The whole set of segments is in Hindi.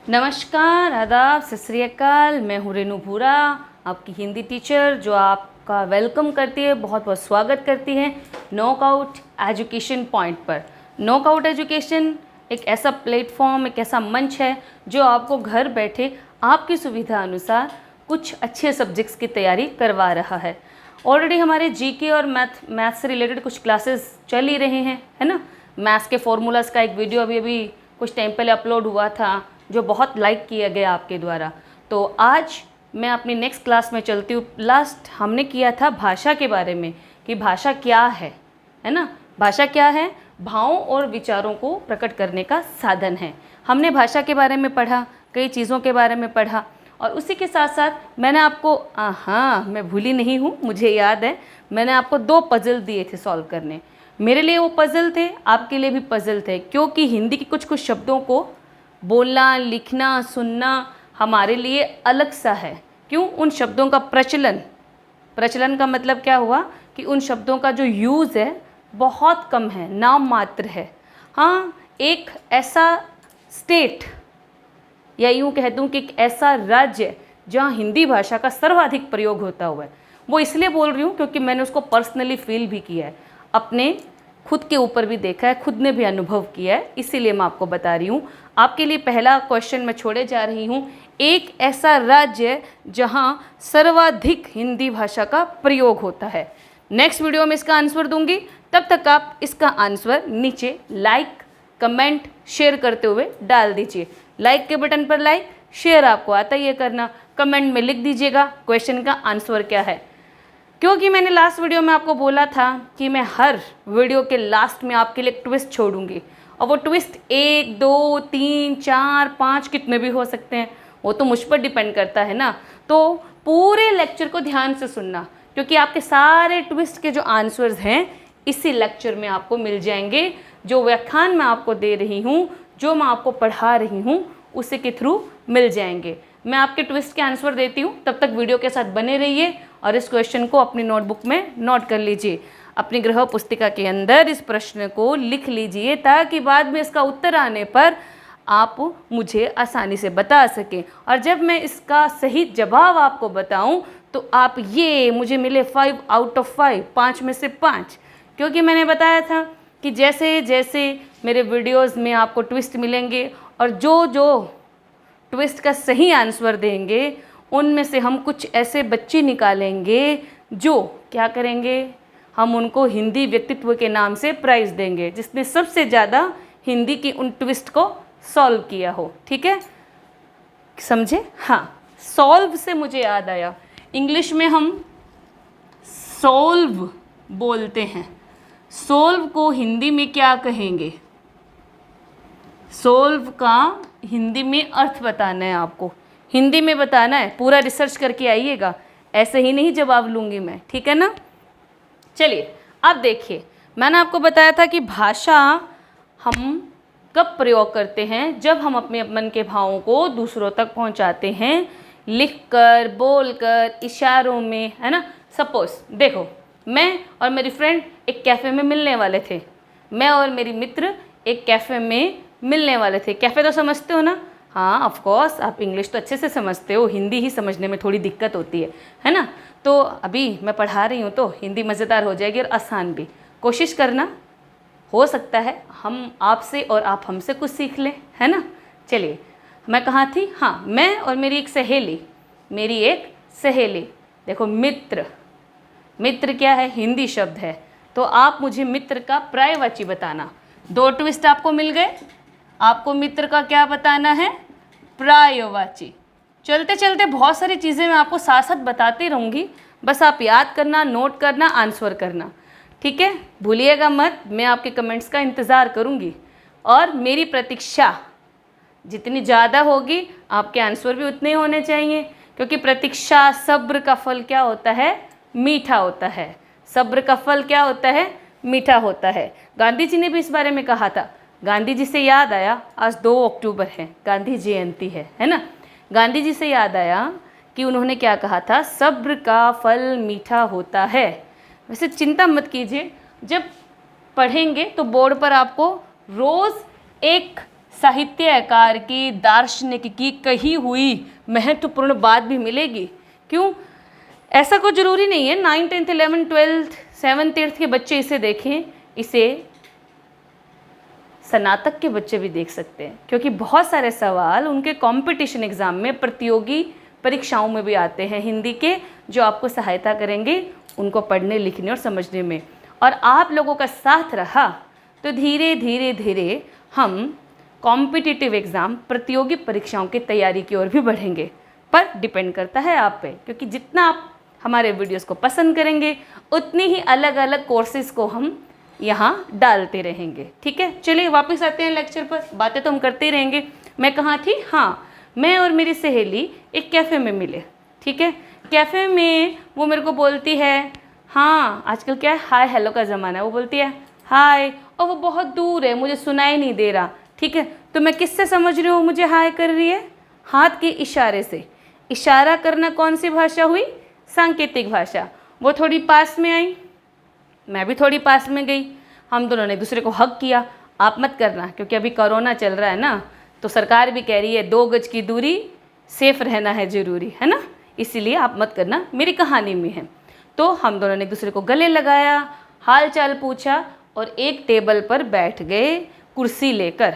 नमस्कार, आदाब, सत श्री अकाल। मैं हूँ रेनू भूरा, आपकी हिंदी टीचर, जो आपका वेलकम करती है, बहुत बहुत स्वागत करती है नॉकआउट एजुकेशन पॉइंट पर। नॉकआउट एजुकेशन एक ऐसा प्लेटफॉर्म, एक ऐसा मंच है जो आपको घर बैठे आपकी सुविधा अनुसार कुछ अच्छे सब्जेक्ट्स की तैयारी करवा रहा है। ऑलरेडी हमारे जीके और मैथ से रिलेटेड कुछ क्लासेस चल ही रहे हैं, है ना। मैथ्स के फॉर्मूलाज़ का एक वीडियो अभी कुछ टाइम पहले अपलोड हुआ था, जो बहुत लाइक किया गया आपके द्वारा। तो आज मैं अपनी नेक्स्ट क्लास में चलती हूँ। लास्ट हमने किया था भाषा के बारे में कि भाषा क्या है ना। भाषा क्या है? भावों और विचारों को प्रकट करने का साधन है। हमने भाषा के बारे में पढ़ा, कई चीज़ों के बारे में पढ़ा, और उसी के साथ साथ मैंने आपको मैं भूली नहीं हूँ, मुझे याद है, मैंने आपको 2 पज़ल दिए थे सॉल्व करने। मेरे लिए वो पज़ल थे, आपके लिए भी पज़ल थे, क्योंकि हिंदी के कुछ शब्दों को बोलना, लिखना, सुनना हमारे लिए अलग सा है। क्यों? उन शब्दों का प्रचलन का मतलब क्या हुआ कि उन शब्दों का जो यूज़ है बहुत कम है, नाम मात्र है। हाँ, एक ऐसा स्टेट, या यूँ कह दूँ कि एक ऐसा राज्य जहाँ हिंदी भाषा का सर्वाधिक प्रयोग होता हुआ है। वो इसलिए बोल रही हूँ क्योंकि मैंने उसको पर्सनली फील भी किया है, अपने खुद के ऊपर भी देखा है, खुद ने भी अनुभव किया है, इसीलिए मैं आपको बता रही हूँ। आपके लिए पहला क्वेश्चन मैं छोड़े जा रही हूँ, एक ऐसा राज्य जहाँ सर्वाधिक हिंदी भाषा का प्रयोग होता है। नेक्स्ट वीडियो में इसका आंसर दूंगी, तब तक आप इसका आंसर नीचे लाइक, कमेंट, शेयर करते हुए डाल दीजिए। लाइक के बटन पर लाइक, शेयर आपको आता ही है करना, कमेंट में लिख दीजिएगा क्वेश्चन का आंसर क्या है। क्योंकि मैंने लास्ट वीडियो में आपको बोला था कि मैं हर वीडियो के लास्ट में आपके लिए ट्विस्ट छोड़ूंगी, और वो ट्विस्ट 1, 2, 3, 4, 5 कितने भी हो सकते हैं, वो तो मुझ पर डिपेंड करता है ना। तो पूरे लेक्चर को ध्यान से सुनना, क्योंकि आपके सारे ट्विस्ट के जो आंसर्स हैं इसी लेक्चर में आपको मिल जाएंगे। जो व्याख्यान मैं आपको दे रही हूँ, जो मैं आपको पढ़ा रही हूँ, उसी के थ्रू मिल जाएंगे। मैं आपके ट्विस्ट के आंसर देती हूँ, तब तक वीडियो के साथ बने रहिए और इस क्वेश्चन को अपनी नोटबुक में नोट कर लीजिए। अपनी गृह पुस्तिका के अंदर इस प्रश्न को लिख लीजिए, ताकि बाद में इसका उत्तर आने पर आप मुझे आसानी से बता सकें। और जब मैं इसका सही जवाब आपको बताऊं तो आप ये मुझे मिले 5 आउट ऑफ 5, 5 में से 5, क्योंकि मैंने बताया था कि जैसे जैसे मेरे वीडियोस में आपको ट्विस्ट मिलेंगे और जो जो ट्विस्ट का सही आंसर देंगे, उनमें से हम कुछ ऐसे बच्चे निकालेंगे जो क्या करेंगे, हम उनको हिंदी व्यक्तित्व के नाम से प्राइज़ देंगे, जिसने सबसे ज़्यादा हिंदी की उन ट्विस्ट को सॉल्व किया हो। ठीक है, समझे? हाँ, सॉल्व से मुझे याद आया, इंग्लिश में हम सॉल्व बोलते हैं। सॉल्व को हिंदी में क्या कहेंगे? सॉल्व का हिंदी में अर्थ बताना है, आपको हिंदी में बताना है। पूरा रिसर्च करके आइएगा, ऐसे ही नहीं जवाब लूँगी मैं, ठीक है ना। चलिए अब देखिए, मैंने आपको बताया था कि भाषा हम कब प्रयोग करते हैं, जब हम अपने मन के भावों को दूसरों तक पहुंचाते हैं, लिखकर, बोलकर, इशारों में, है ना। सपोज देखो, मैं और मेरी फ्रेंड एक कैफ़े में मिलने वाले थे। मैं और मेरी मित्र एक कैफ़े में मिलने वाले थे। कैफ़े तो समझते हो ना? हाँ, ऑफ कोर्स, आप इंग्लिश तो अच्छे से समझते हो, हिंदी ही समझने में थोड़ी दिक्कत होती है ना। तो अभी मैं पढ़ा रही हूँ तो हिंदी मज़ेदार हो जाएगी और आसान भी। कोशिश करना, हो सकता है हम आपसे और आप हमसे कुछ सीख लें, है ना। चलिए, मैं कहाँ थी? हाँ, मैं और मेरी एक सहेली। देखो, मित्र क्या है? हिंदी शब्द है। तो आप मुझे मित्र का पर्यायवाची बताना। 2 ट्विस्ट आपको मिल गए। आपको मित्र का क्या बताना है? पर्यायवाची। चलते चलते बहुत सारी चीज़ें मैं आपको साथ साथ बताती रहूँगी, बस आप याद करना, नोट करना, आंसर करना, ठीक है। भूलिएगा मत, मैं आपके कमेंट्स का इंतज़ार करूँगी, और मेरी प्रतीक्षा जितनी ज़्यादा होगी आपके आंसर भी उतने ही होने चाहिए, क्योंकि प्रतीक्षा, सब्र का फल क्या होता है? मीठा होता है। सब्र का फल क्या होता है? मीठा होता है। गांधी जी ने भी इस बारे में कहा था। गांधी जी से याद आया, आज 2 अक्टूबर है, गांधी जयंती है ना। गांधी जी से याद आया कि उन्होंने क्या कहा था? सब्र का फल मीठा होता है। वैसे चिंता मत कीजिए, जब पढ़ेंगे तो बोर्ड पर आपको रोज़ एक साहित्यकार की, दार्शनिक की कही हुई महत्वपूर्ण बात भी मिलेगी। क्यों? ऐसा कोई ज़रूरी नहीं है 9th 10th 11th 12th 7th 8th के बच्चे इसे देखें, इसे स्नातक के बच्चे भी देख सकते हैं, क्योंकि बहुत सारे सवाल उनके कंपटीशन एग्ज़ाम में, प्रतियोगी परीक्षाओं में भी आते हैं हिंदी के, जो आपको सहायता करेंगे उनको पढ़ने, लिखने और समझने में। और आप लोगों का साथ रहा तो धीरे धीरे धीरे हम कॉम्पिटिटिव एग्ज़ाम, प्रतियोगी परीक्षाओं की तैयारी की ओर भी बढ़ेंगे। पर डिपेंड करता है आप पे, क्योंकि जितना आप हमारे वीडियोस को पसंद करेंगे उतनी ही अलग अलग कोर्सेज को हम यहाँ डालते रहेंगे। ठीक है, चलिए वापस आते हैं लेक्चर पर। बातें तो हम करते ही रहेंगे। मैं कहाँ थी? हाँ, मैं और मेरी सहेली एक कैफ़े में मिले। ठीक है, कैफ़े में वो मेरे को बोलती है, हाँ आजकल क्या है, हाय हेलो का ज़माना है। वो बोलती है हाय, और वो बहुत दूर है, मुझे सुनाई नहीं दे रहा। ठीक है, तो मैं किससे समझ रही हूँ मुझे हाय कर रही है? हाथ के इशारे से। इशारा करना कौन सी भाषा हुई? सांकेतिक भाषा। वो थोड़ी पास में आई, मैं भी थोड़ी पास में गई, हम दोनों ने एक दूसरे को हग किया। आप मत करना, क्योंकि अभी कोरोना चल रहा है ना, तो सरकार भी कह रही है 2 गज की दूरी, सेफ रहना है ज़रूरी, है ना, इसीलिए आप मत करना, मेरी कहानी में है। तो हम दोनों ने एक दूसरे को गले लगाया, हाल चाल पूछा और एक टेबल पर बैठ गए कुर्सी लेकर।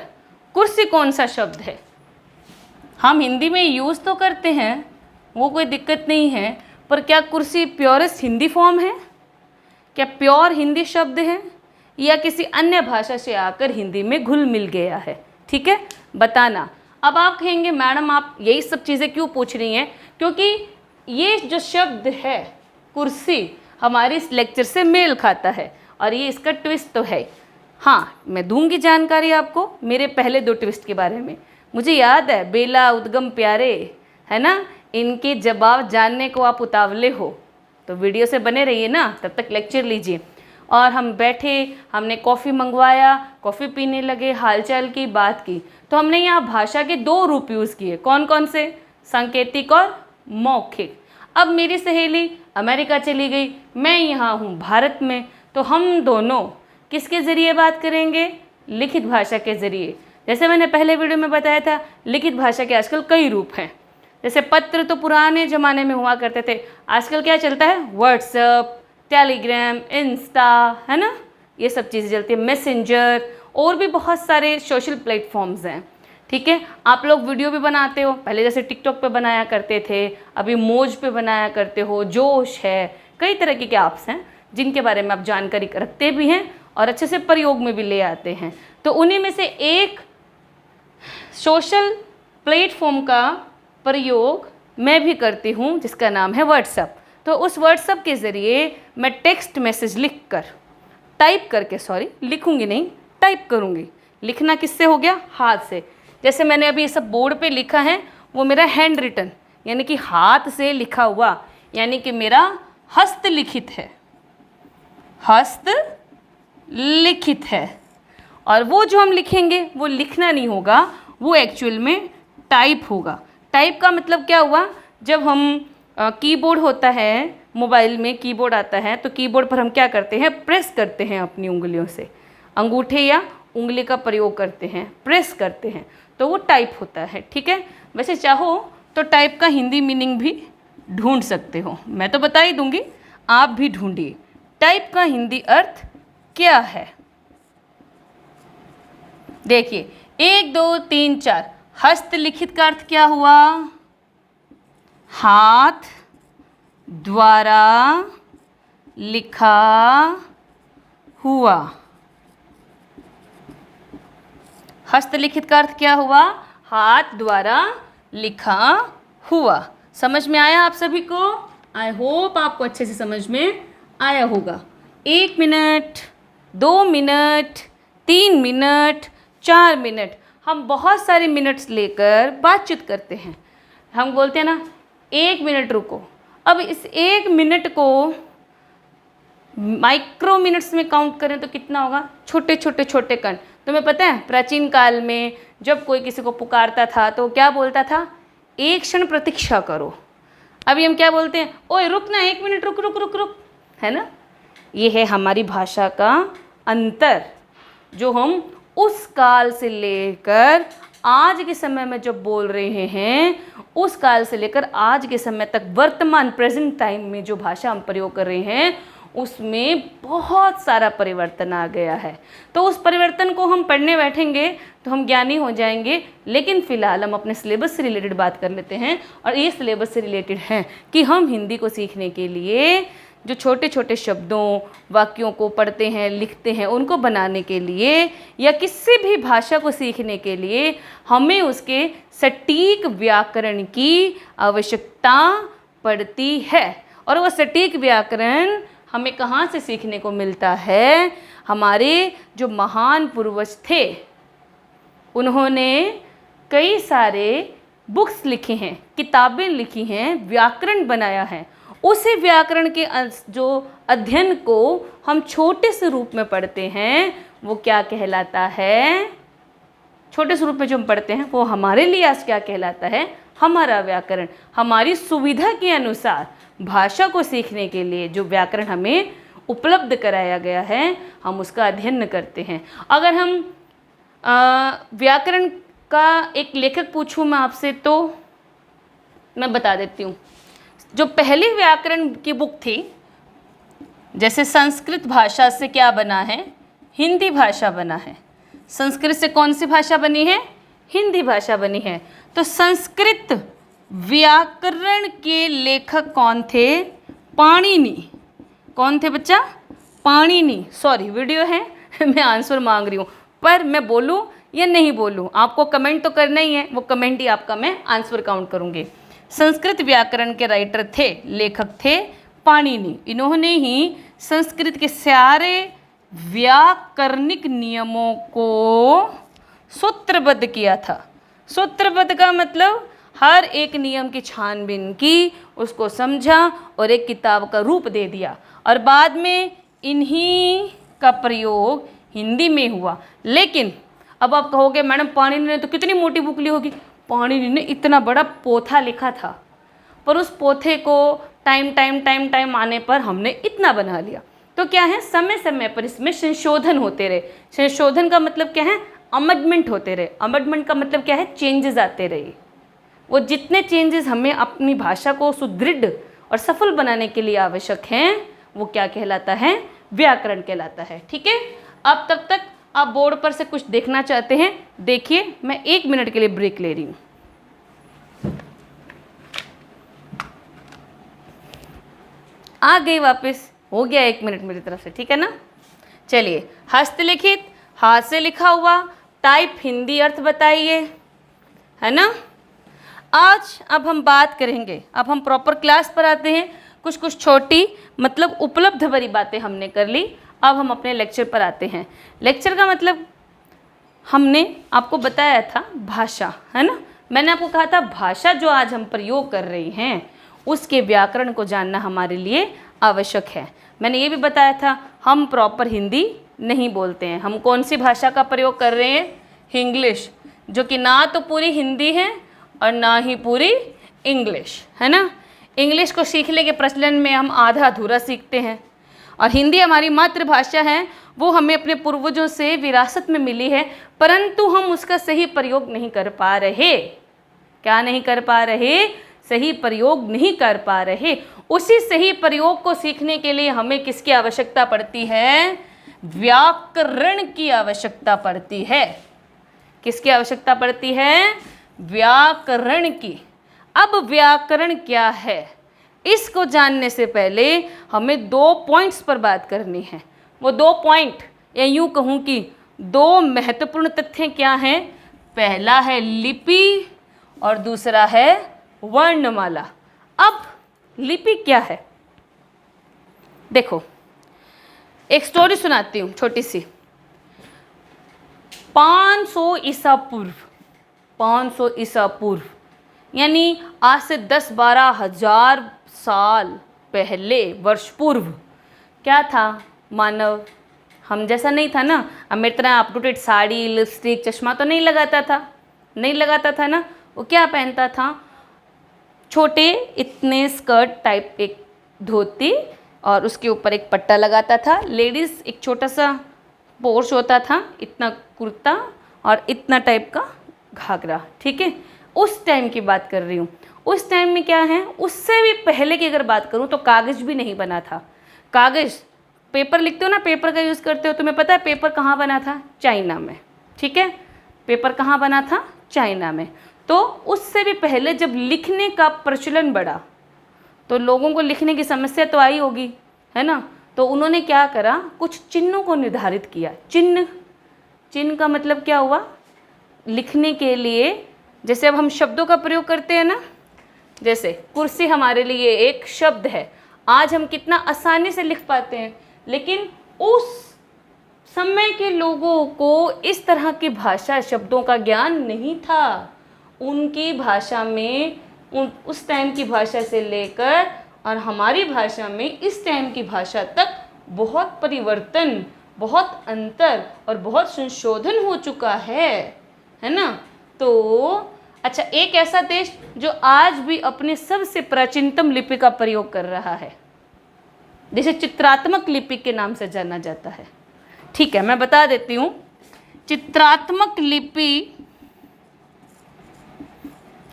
कुर्सी कौन सा शब्द है? हम हिंदी में यूज़ तो करते हैं, वो कोई दिक्कत नहीं है, पर क्या कुर्सी प्योरेस्ट हिंदी फॉर्म है? क्या प्योर हिंदी शब्द है, या किसी अन्य भाषा से आकर हिंदी में घुल मिल गया है? ठीक है, बताना। अब आप कहेंगे मैडम आप यही सब चीज़ें क्यों पूछ रही हैं? क्योंकि ये जो शब्द है कुर्सी हमारे इस लेक्चर से मेल खाता है, और ये इसका ट्विस्ट तो है। हाँ, मैं दूंगी जानकारी आपको मेरे पहले 2 ट्विस्ट के बारे में। मुझे याद है, बेला उद्गम प्यारे, है ना, इनके जवाब जानने को आप उतावले हो, तो वीडियो से बने रहिए ना, तब तक लेक्चर लीजिए। और हम बैठे, हमने कॉफ़ी मंगवाया, कॉफ़ी पीने लगे, हालचाल की बात की। तो हमने यहाँ भाषा के 2 रूप यूज़ किए। कौन कौन से? सांकेतिक और मौखिक। अब मेरी सहेली अमेरिका चली गई, मैं यहाँ हूँ भारत में, तो हम दोनों किसके ज़रिए बात करेंगे? लिखित भाषा के ज़रिए। जैसे मैंने पहले वीडियो में बताया था, लिखित भाषा के आजकल कई रूप हैं। जैसे पत्र तो पुराने ज़माने में हुआ करते थे, आजकल क्या चलता है? व्हाट्सएप, टेलीग्राम, इंस्टा, है ना, ये सब चीज़ें चलती है, मैसेंजर, और भी बहुत सारे सोशल प्लेटफॉर्म्स हैं। ठीक है, आप लोग वीडियो भी बनाते हो, पहले जैसे टिकटॉक पे बनाया करते थे, अभी मोज पे बनाया करते हो, जोश है, कई तरह के ऐप्स हैं जिनके बारे में आप जानकारी रखते भी हैं और अच्छे से प्रयोग में भी ले आते हैं। तो उन्हीं में से एक सोशल प्लेटफॉर्म का प्रयोग मैं भी करती हूँ, जिसका नाम है व्हाट्सएप। तो उस व्हाट्सएप के ज़रिए मैं टेक्स्ट मैसेज लिखकर, टाइप करके, सॉरी लिखूँगी नहीं, टाइप करूँगी। लिखना किससे हो गया? हाथ से। जैसे मैंने अभी ये सब बोर्ड पे लिखा है, वो मेरा हैंड रिटन, यानी कि हाथ से लिखा हुआ, यानी कि मेरा हस्तलिखित है, हस्तलिखित है। और वो जो हम लिखेंगे वो लिखना नहीं होगा, वो एक्चुअल में टाइप होगा। टाइप का मतलब क्या हुआ? जब हम कीबोर्ड होता है, मोबाइल में कीबोर्ड आता है, तो कीबोर्ड पर हम क्या करते हैं? प्रेस करते हैं अपनी उंगलियों से, अंगूठे या उंगली का प्रयोग करते हैं, प्रेस करते हैं, तो वो टाइप होता है। ठीक है, वैसे चाहो तो टाइप का हिंदी मीनिंग भी ढूंढ सकते हो, मैं तो बता ही दूंगी, आप भी ढूंढिए टाइप का हिंदी अर्थ क्या है। देखिए 1 2 3 4, हस्तलिखित का अर्थ क्या हुआ? हाथ द्वारा लिखा हुआ। हस्तलिखित का अर्थ क्या हुआ? हाथ द्वारा लिखा हुआ। समझ में आया आप सभी को? आई होप आपको अच्छे से समझ में आया होगा। 1 मिनट, 2 मिनट, 3 मिनट, 4 मिनट, हम बहुत सारे मिनट्स लेकर बातचीत करते हैं। हम बोलते हैं ना 1 मिनट रुको। अब इस 1 मिनट को माइक्रो मिनट्स में काउंट करें तो कितना होगा? छोटे छोटे छोटे कण। तुम्हें पता है प्राचीन काल में जब कोई किसी को पुकारता था तो क्या बोलता था? 1 क्षण प्रतीक्षा करो। अभी हम क्या बोलते हैं? ओए रुक ना, 1 मिनट रुक रुक रुक रुक, है ना। ये है हमारी भाषा का अंतर, जो हम उस काल से लेकर आज के समय में जब बोल रहे हैं, उस काल से लेकर आज के समय तक वर्तमान प्रेजेंट टाइम में जो भाषा हम प्रयोग कर रहे हैं उसमें बहुत सारा परिवर्तन आ गया है। तो उस परिवर्तन को हम पढ़ने बैठेंगे तो हम ज्ञानी हो जाएंगे। लेकिन फ़िलहाल हम अपने सिलेबस से रिलेटेड बात कर लेते हैं, और ये सिलेबस से रिलेटेड है कि हम हिंदी को सीखने के लिए जो छोटे छोटे शब्दों वाक्यों को पढ़ते हैं, लिखते हैं, उनको बनाने के लिए या किसी भी भाषा को सीखने के लिए हमें उसके सटीक व्याकरण की आवश्यकता पड़ती है। और वो सटीक व्याकरण हमें कहाँ से सीखने को मिलता है? हमारे जो महान पूर्वज थे उन्होंने कई सारे बुक्स लिखे हैं, किताबें लिखी हैं, व्याकरण बनाया है। उसी व्याकरण के जो अध्ययन को हम छोटे से रूप में पढ़ते हैं वो क्या कहलाता है? छोटे से रूप में जो हम पढ़ते हैं वो हमारे लिए आज क्या कहलाता है? हमारा व्याकरण। हमारी सुविधा के अनुसार भाषा को सीखने के लिए जो व्याकरण हमें उपलब्ध कराया गया है हम उसका अध्ययन करते हैं। अगर हम व्याकरण का एक लेखक पूछूं मैं आपसे तो मैं बता देती हूँ। जो पहली व्याकरण की बुक थी, जैसे संस्कृत भाषा से क्या बना है? हिंदी भाषा बना है। संस्कृत से कौन सी भाषा बनी है? हिंदी भाषा बनी है। तो संस्कृत व्याकरण के लेखक कौन थे? पाणिनि। कौन थे बच्चा? पाणिनि। सॉरी, वीडियो है मैं आंसर मांग रही हूँ, पर मैं बोलूँ या नहीं बोलूँ आपको कमेंट तो करना ही है, वो कमेंट ही आपका मैं आंसर काउंट करूँगी। संस्कृत व्याकरण के राइटर थे, लेखक थे पाणिनि। इन्होंने ही संस्कृत के सारे व्याकरणिक नियमों को सूत्रबद्ध किया था। सूत्रबद्ध का मतलब हर एक नियम की छानबीन की, उसको समझा और एक किताब का रूप दे दिया, और बाद में इन्हीं का प्रयोग हिंदी में हुआ। लेकिन अब आप कहोगे मैडम पाणिनि ने तो कितनी मोटी बुक ली होगी। पाणिनि ने इतना बड़ा पोथा लिखा था, पर उस पोथे को टाइम आने पर हमने इतना बना लिया। तो क्या है, समय समय पर इसमें संशोधन होते रहे। संशोधन का मतलब क्या है? अमेंडमेंट होते रहे। अमेंडमेंट का मतलब क्या है? चेंजेस आते रहे। वो जितने चेंजेस हमें अपनी भाषा को सुदृढ़ और सफल बनाने के लिए आवश्यक हैं वो क्या कहलाता है? व्याकरण कहलाता है। ठीक है, अब तब तक आप बोर्ड पर से कुछ देखना चाहते हैं, देखिए। मैं 1 मिनट के लिए ब्रेक ले रही हूँ। आ गई वापस, हो गया 1 मिनट मेरी तरफ से, ठीक है ना। चलिए, हस्तलिखित, हाथ से लिखा हुआ, टाइप हिंदी अर्थ बताइए, है ना। आज अब हम बात करेंगे, अब हम प्रॉपर क्लास पर आते हैं। कुछ कुछ छोटी मतलब उपलब्ध भरी बातें हमने कर ली, अब हम अपने लेक्चर पर आते हैं। लेक्चर का मतलब हमने आपको बताया था भाषा, है ना। मैंने आपको कहा था भाषा जो आज हम प्रयोग कर रहे हैं उसके व्याकरण को जानना हमारे लिए आवश्यक है। मैंने ये भी बताया था हम प्रॉपर हिंदी नहीं बोलते हैं। हम कौन सी भाषा का प्रयोग कर रहे हैं? इंग्लिश, जो कि ना तो पूरी हिंदी है और ना ही पूरी इंग्लिश, है ना। इंग्लिश को सीखने के प्रचलन में हम आधा अधूरा सीखते हैं, और हिंदी हमारी मातृभाषा है, वो हमें अपने पूर्वजों से विरासत में मिली है, परंतु हम उसका सही प्रयोग नहीं कर पा रहे। क्या नहीं कर पा रहे? सही प्रयोग नहीं कर पा रहे। उसी सही प्रयोग को सीखने के लिए हमें किसकी आवश्यकता पड़ती है? व्याकरण की आवश्यकता पड़ती है। किसकी आवश्यकता पड़ती है? व्याकरण की। अब व्याकरण क्या है, इसको जानने से पहले हमें 2 पॉइंट्स पर बात करनी है। वो 2 पॉइंट, या यूँ कहूँ कि 2 महत्वपूर्ण तथ्य क्या हैं? पहला है लिपि और दूसरा है वर्णमाला। अब लिपि क्या है? देखो, एक स्टोरी सुनाती हूँ छोटी सी। 500 ईसा पूर्व, 500 ईसा पूर्व यानी आज से 10-12 हज़ार साल पहले, वर्ष पूर्व क्या था? मानव हम जैसा नहीं था ना। अब मेरी तरह up to date sari, lipstick, चश्मा तो नहीं लगाता था ना। वो क्या पहनता था? छोटे इतने स्कर्ट टाइप, एक धोती और उसके ऊपर एक पट्टा लगाता था। लेडीज़ एक छोटा सा पोर्च होता था, इतना कुर्ता और इतना टाइप का घाघरा, ठीक है, उस टाइम की बात कर रही हूँ। उस टाइम में क्या है, उससे भी पहले की अगर बात करूँ तो कागज़ भी नहीं बना था। कागज़, पेपर लिखते हो ना, पेपर का यूज़ करते हो, तुम्हें पता है पेपर कहाँ बना था? चाइना में, ठीक है, पेपर कहाँ बना था? चाइना में। तो उससे भी पहले जब लिखने का प्रचलन बढ़ा तो लोगों को लिखने की समस्या तो आई होगी, है ना, तो उन्होंने क्या करा, कुछ चिन्हों को निर्धारित किया। चिन्ह का मतलब क्या हुआ? लिखने के लिए, जैसे अब हम शब्दों का प्रयोग करते हैं ना, जैसे कुर्सी हमारे लिए एक शब्द है, आज हम कितना आसानी से लिख पाते हैं, लेकिन उस समय के लोगों को इस तरह की भाषा, शब्दों का ज्ञान नहीं था। उनकी भाषा में, उस टाइम की भाषा से लेकर और हमारी भाषा में इस टाइम की भाषा तक बहुत परिवर्तन, बहुत अंतर और बहुत संशोधन हो चुका है ना। तो अच्छा, एक ऐसा देश जो आज भी अपने सबसे प्राचीनतम लिपि का प्रयोग कर रहा है, जिसे चित्रात्मक लिपि के नाम से जाना जाता है, ठीक है, मैं बता देती हूँ। चित्रात्मक लिपि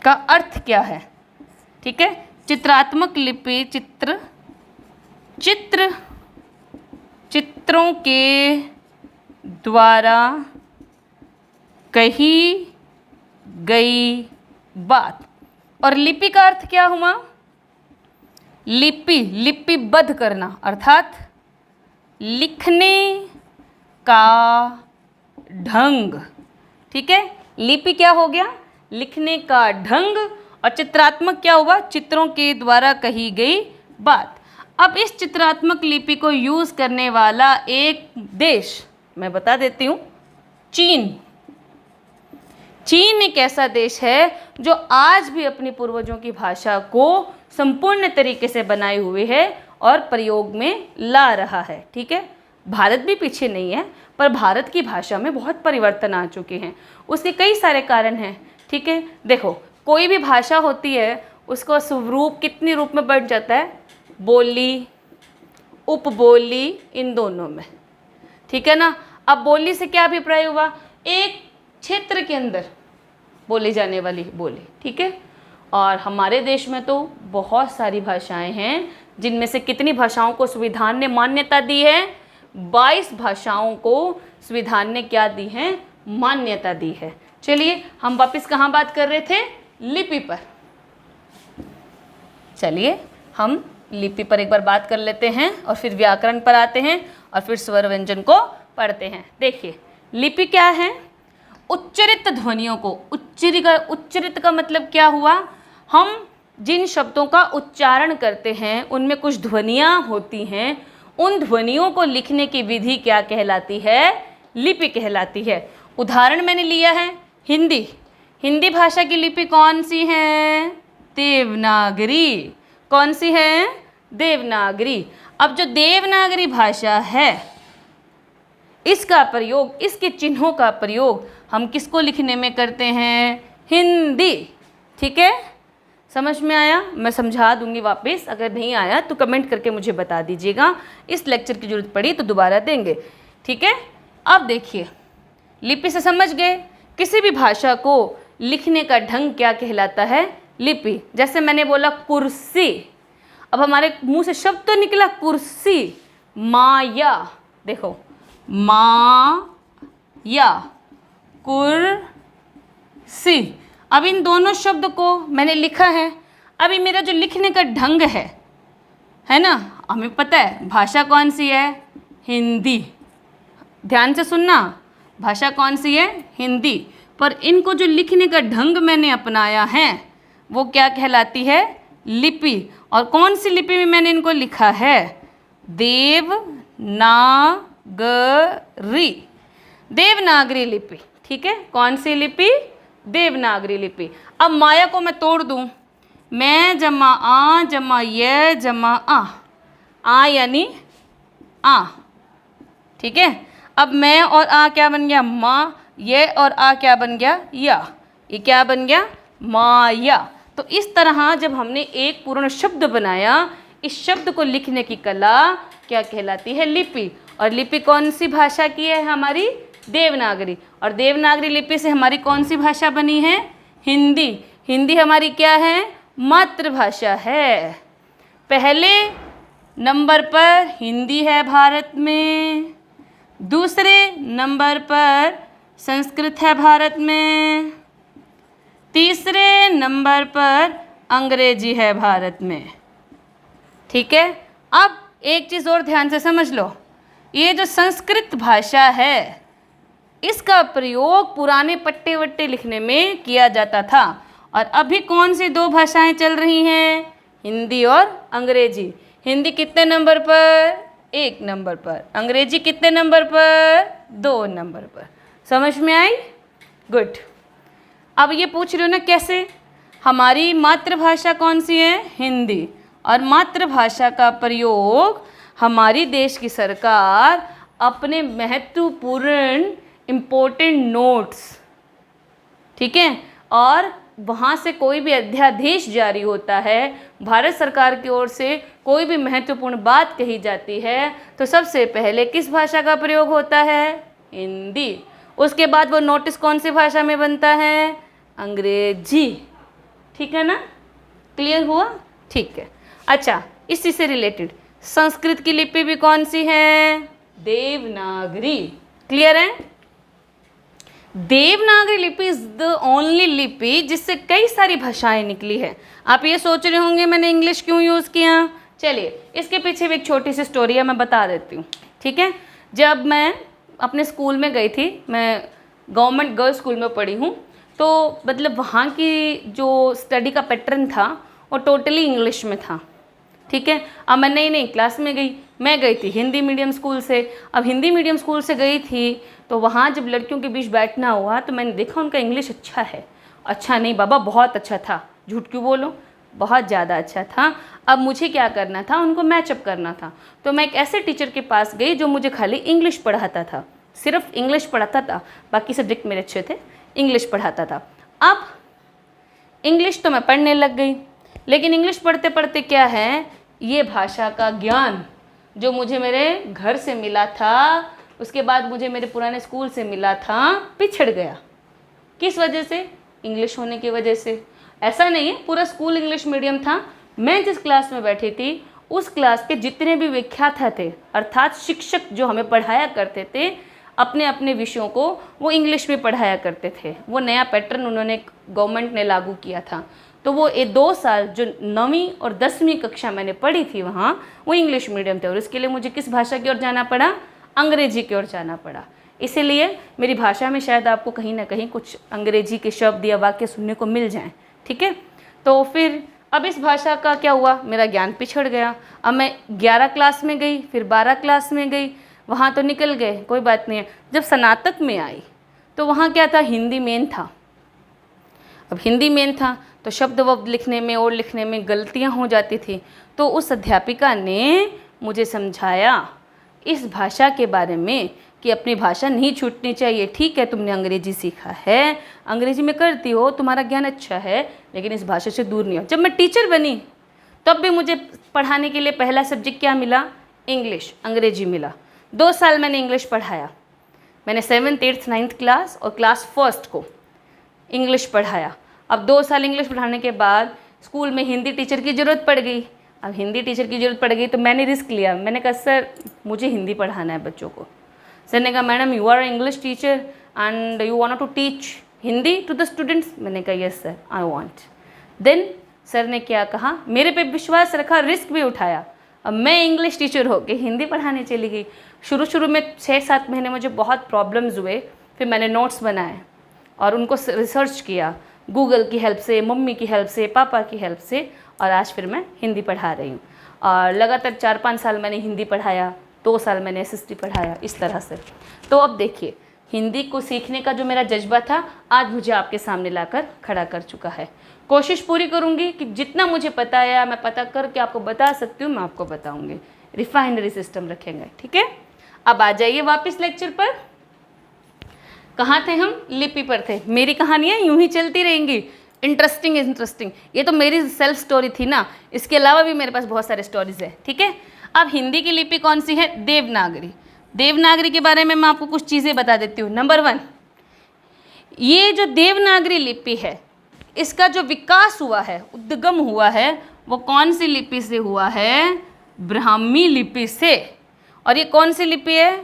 का अर्थ क्या है, ठीक है, चित्रात्मक लिपि, चित्रों के द्वारा कही गई बात। और लिपि का अर्थ क्या हुआ? लिपिबद्ध करना, अर्थात लिखने का ढंग, ठीक है। लिपि क्या हो गया? लिखने का ढंग। और चित्रात्मक क्या हुआ? चित्रों के द्वारा कही गई बात। अब इस चित्रात्मक लिपि को यूज़ करने वाला एक देश मैं बता देती हूँ, चीन। चीन एक ऐसा देश है जो आज भी अपनी पूर्वजों की भाषा को संपूर्ण तरीके से बनाए हुए है और प्रयोग में ला रहा है, ठीक है। भारत भी पीछे नहीं है, पर भारत की भाषा में बहुत परिवर्तन आ चुके हैं। उसके कई सारे कारण हैं, ठीक है। देखो, कोई भी भाषा होती है उसका स्वरूप कितने रूप में बढ़ जाता है? बोली, उपबोली, इन दोनों में, ठीक है ना। अब बोली से क्या अभिप्राय हुआ? एक क्षेत्र के अंदर बोली जाने वाली बोली, ठीक है। और हमारे देश में तो बहुत सारी भाषाएं हैं, जिनमें से कितनी भाषाओं को संविधान ने मान्यता दी है? 22 भाषाओं को संविधान ने क्या दी है? मान्यता दी है। चलिए हम वापस कहाँ बात कर रहे थे? लिपि पर। चलिए हम लिपि पर एक बार बात कर लेते हैं और फिर व्याकरण पर आते हैं और फिर स्वर व्यंजन को पढ़ते हैं। देखिए, लिपि क्या है? उच्चरित ध्वनियों को, उच्चरित का मतलब क्या हुआ? हम जिन शब्दों का उच्चारण करते हैं उनमें कुछ ध्वनियाँ होती हैं, उन ध्वनियों को लिखने की विधि क्या कहलाती है? लिपि कहलाती है। उदाहरण मैंने लिया है हिंदी। हिंदी भाषा की लिपि कौन सी है? देवनागरी। कौन सी है? देवनागरी। अब जो देवनागरी भाषा है, इसका प्रयोग, इसके चिन्हों का प्रयोग हम किसको लिखने में करते हैं? हिंदी, ठीक है। समझ में आया? मैं समझा दूंगी वापस, अगर नहीं आया तो कमेंट करके मुझे बता दीजिएगा। इस लेक्चर की जरूरत पड़ी तो दोबारा देंगे, ठीक है। अब देखिए, लिपि से समझ गए किसी भी भाषा को लिखने का ढंग क्या कहलाता है? लिपि। जैसे मैंने बोला कुर्सी, अब हमारे मुंह से शब्द तो निकला कुर्सी। माया, देखो, माया, कुर्सी। अब इन दोनों शब्द को मैंने लिखा है। अभी मेरा जो लिखने का ढंग है ना, हमें पता है भाषा कौन सी है? हिंदी। ध्यान से सुनना, भाषा कौन सी है? हिंदी। पर इनको जो लिखने का ढंग मैंने अपनाया है वो क्या कहलाती है? लिपि। और कौन सी लिपि में मैंने इनको लिखा है? देवनागरी। देवनागरी लिपि, ठीक है। कौन सी लिपि? देवनागरी लिपि। अब माया को मैं तोड़ दूं, मैं जमा आ जमा ये जमा आ यानी आ, ठीक है। अब मैं और आ क्या बन गया? माँ। ये और आ क्या बन गया? या। ये क्या बन गया? माया। तो इस तरह जब हमने एक पूर्ण शब्द बनाया, इस शब्द को लिखने की कला क्या कहलाती है? लिपि। और लिपि कौन सी भाषा की है? हमारी देवनागरी। और देवनागरी लिपि से हमारी कौन सी भाषा बनी है? हिंदी। हिंदी हमारी क्या है? मातृभाषा है। पहले नंबर पर हिंदी है भारत में, दूसरे नंबर पर संस्कृत है भारत में, तीसरे नंबर पर अंग्रेजी है भारत में। ठीक है, अब एक चीज़ और ध्यान से समझ लो, ये जो संस्कृत भाषा है इसका प्रयोग पुराने पट्टे वट्टे लिखने में किया जाता था। और अभी कौन सी दो भाषाएं चल रही हैं? हिंदी और अंग्रेजी। हिंदी कितने नंबर पर? 1 नंबर पर। अंग्रेजी कितने नंबर पर? 2 नंबर पर। समझ में आई? गुड। अब ये पूछ रहे हो ना कैसे? हमारी मातृभाषा कौन सी है? हिंदी। और मातृभाषा का प्रयोग हमारी देश की सरकार अपने महत्वपूर्ण इम्पोर्टेंट नोट्स, ठीक है, और वहाँ से कोई भी अध्यादेश जारी होता है, भारत सरकार की ओर से कोई भी महत्वपूर्ण बात कही जाती है, तो सबसे पहले किस भाषा का प्रयोग होता है? हिंदी। उसके बाद वो नोटिस कौन सी भाषा में बनता है? अंग्रेजी। ठीक है ना? क्लियर हुआ? ठीक है। अच्छा, इसी से रिलेटेड संस्कृत की लिपि भी कौन सी है? देवनागरी। क्लियर है? देवनागरी लिपि इज द ओनली लिपि जिससे कई सारी भाषाएं निकली है। आप ये सोच रहे होंगे मैंने इंग्लिश क्यों यूज़ किया? चलिए, इसके पीछे भी एक छोटी सी स्टोरी है, मैं बता देती हूँ। ठीक है, जब मैं अपने स्कूल में गई थी, मैं गवर्नमेंट गर्ल्स स्कूल में पढ़ी हूँ, तो मतलब वहाँ की जो स्टडी का पैटर्न था वो टोटली इंग्लिश में था। ठीक है, अब मैं नई नई क्लास में गई, मैं गई थी हिंदी मीडियम स्कूल से। अब हिंदी मीडियम स्कूल से गई थी तो वहाँ जब लड़कियों के बीच बैठना हुआ तो मैंने देखा उनका इंग्लिश अच्छा है। अच्छा नहीं बाबा, बहुत अच्छा था, झूठ क्यों बोलूं, बहुत ज़्यादा अच्छा था। अब मुझे क्या करना था? उनको मैचअप करना था। तो मैं एक ऐसे टीचर के पास गई जो मुझे खाली इंग्लिश पढ़ाता था, सिर्फ इंग्लिश पढ़ाता था, बाकी सब्जेक्ट मेरे अच्छे थे, इंग्लिश पढ़ाता था। अब इंग्लिश तो मैं पढ़ने लग गई, लेकिन इंग्लिश पढ़ते पढ़ते क्या है, ये भाषा का ज्ञान जो मुझे मेरे घर से मिला था, उसके बाद मुझे मेरे पुराने स्कूल से मिला था, पिछड़ गया। किस वजह से? इंग्लिश होने की वजह से। ऐसा नहीं है पूरा स्कूल इंग्लिश मीडियम था, मैं जिस क्लास में बैठी थी उस क्लास के जितने भी व्याख्याता थे, अर्थात शिक्षक जो हमें पढ़ाया करते थे अपने अपने विषयों को, वो इंग्लिश में पढ़ाया करते थे। वो नया पैटर्न उन्होंने, गवर्नमेंट ने लागू किया था। तो वो 2 साल जो 9वीं और 10वीं कक्षा मैंने पढ़ी थी वहाँ, वो इंग्लिश मीडियम थे। और इसके लिए मुझे किस भाषा की ओर जाना पड़ा? अंग्रेजी की ओर जाना पड़ा। इसीलिए मेरी भाषा में शायद आपको कहीं ना कहीं कुछ अंग्रेजी के शब्द या वाक्य सुनने को मिल जाएं। ठीक है, तो फिर अब इस भाषा का क्या हुआ, मेरा ज्ञान पिछड़ गया। अब मैं 11 क्लास में गई, फिर 12 क्लास में गई, वहाँ तो निकल गए, कोई बात नहीं है। जब स्नातक में आई तो वहाँ क्या था? हिंदी मेन था। अब हिंदी मेन था तो शब्द वब्द लिखने में और लिखने में गलतियाँ हो जाती थी। तो उस अध्यापिका ने मुझे समझाया इस भाषा के बारे में कि अपनी भाषा नहीं छूटनी चाहिए। ठीक है, तुमने अंग्रेजी सीखा है, अंग्रेजी में करती हो, तुम्हारा ज्ञान अच्छा है, लेकिन इस भाषा से दूर नहीं हो। जब मैं टीचर बनी तब भी मुझे पढ़ाने के लिए पहला सब्जेक्ट क्या मिला? इंग्लिश, अंग्रेजी मिला। 2 साल मैंने इंग्लिश पढ़ाया। मैंने 7th, 8th, 9th क्लास और क्लास 1st को इंग्लिश पढ़ाया। अब 2 साल इंग्लिश पढ़ाने के बाद स्कूल में हिंदी टीचर की ज़रूरत पड़ गई। अब हिंदी टीचर की ज़रूरत पड़ गई तो मैंने रिस्क लिया, मैंने कहा सर मुझे हिंदी पढ़ाना है बच्चों को। सर ने कहा madam you are English teacher and you want to teach Hindi to the students. मैंने कहा yes sir I want. Then sir ने क्या कहा, मेरे पे विश्वास रखा, रिस्क भी उठाया। अब मैं इंग्लिश टीचर होकर हिंदी पढ़ाने चली गई। शुरू में 6-7 महीने मुझे बहुत प्रॉब्लम्स हुए, फिर मैंने नोट्स बनाए और उनको रिसर्च किया गूगल की हेल्प से, मम्मी की हेल्प से, पापा की हेल्प से, और आज फिर मैं हिंदी पढ़ा रही हूँ। और लगातार 4-5 साल मैंने हिंदी पढ़ाया, 2 साल मैंने SST पढ़ाया, इस तरह से। तो अब देखिए हिंदी को सीखने का जो मेरा जज्बा था आज मुझे आपके सामने लाकर खड़ा कर चुका है। कोशिश पूरी करूँगी कि जितना मुझे पता है मैं पता करके आपको बता सकती हूँ, मैं आपको बताऊँगी। रिफाइनरी सिस्टम रखेंगे, ठीक है। अब आ जाइए वापस लेक्चर पर। कहाँ थे हम? लिपि पर थे। मेरी कहानियाँ यूं ही चलती रहेंगी, इंटरेस्टिंग। ये तो मेरी सेल्फ स्टोरी थी ना, इसके अलावा भी मेरे पास बहुत सारे स्टोरीज है, ठीक है। अब हिंदी की लिपि कौन सी है? देवनागरी। देवनागरी के बारे में मैं आपको कुछ चीज़ें बता देती हूँ। नंबर 1, ये जो देवनागरी लिपि है इसका जो विकास हुआ है, उद्गम हुआ है, वो कौन सी लिपि से हुआ है? ब्राह्मी लिपि से। और ये कौन सी लिपि है?